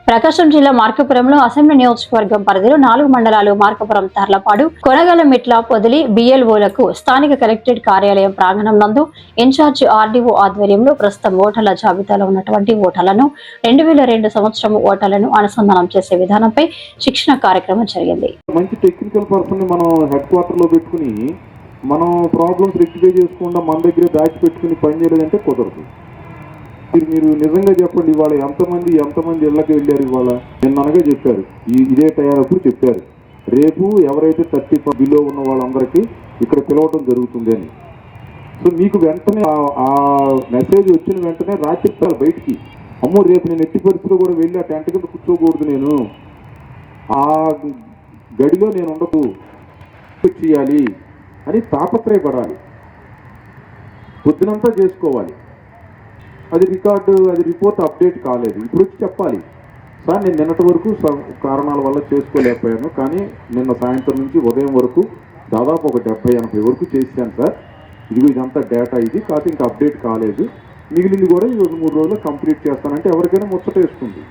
ప్రకాశం జిల్లా మార్కాపురంలో అసెంబ్లీ నియోజకవర్గం పరిధిలో 4 మండలాలు మార్కాపురం, తర్లపాడు, కొనగలమెట్ల, పొదిలి బిఎల్ఓలకు స్థానిక కలెక్టరేట్ కార్యాలయం ప్రాంగణం నందు ఇన్ఛార్జ్ ఆర్డీఓ ఆధ్వర్యంలో ప్రస్తుతం ఓటర్ల జాబితాలో ఉన్నటువంటి ఓటర్లను 2002 సంవత్సరం ఓటర్లను అనుసంధానం చేసే విధానంపై శిక్షణ కార్యక్రమం జరిగింది. మంచి టెక్నికల్ పర్సన్ మనం హెడ్ క్వార్టర్ లో పెట్టుకుని మనం ప్రాబ్లమ్స్ రెక్టిఫై చేసుకుండా మన దగ్గర దాచిపెట్టుకుని పని చేయలేదంటే కుదరదు. మీరు నిజంగా చెప్పండి, ఇవాళ ఎంతమంది ఇళ్ళకి వెళ్ళారు? ఇవాళ నిన్ననగా చెప్పారు, ఇదే టైంప్పుడు చెప్పారు, రేపు ఎవరైతే 30 బిలో ఉన్న వాళ్ళందరికీ ఇక్కడ పిలవడం జరుగుతుంది అని. సో మీకు వెంటనే ఆ మెసేజ్ వచ్చిన వెంటనే రాత్రి బయటికి, అమ్మో రేపు నేను ఎట్టి పరిస్థితిలో కూడా వెళ్ళి ఆ టెంట్ కింద కూర్చోకూడదు, నేను ఆ గడిలో నేను ఉండదు చేయాలి అని తాపత్రయపడాలి, పొద్దునంతా చేసుకోవాలి. అది రిపోర్ట్ అప్డేట్ కాలేదు. ఇప్పుడు వచ్చి చెప్పాలి, సార్ నేను నిన్నటి వరకు కారణాల వల్ల చేసుకోలేకపోయాను, కానీ నిన్న సాయంత్రం నుంచి ఉదయం వరకు దాదాపు ఒక 70-80 వరకు చేశాను సార్, ఇదంతా డేటా ఇది కాదు, ఇంకా అప్డేట్ కాలేదు, మిగిలింది కూడా ఈ 2-3 రోజుల్లో కంప్లీట్ చేస్తానంటే ఎవరికైనా ముచ్చట వేస్తుంది.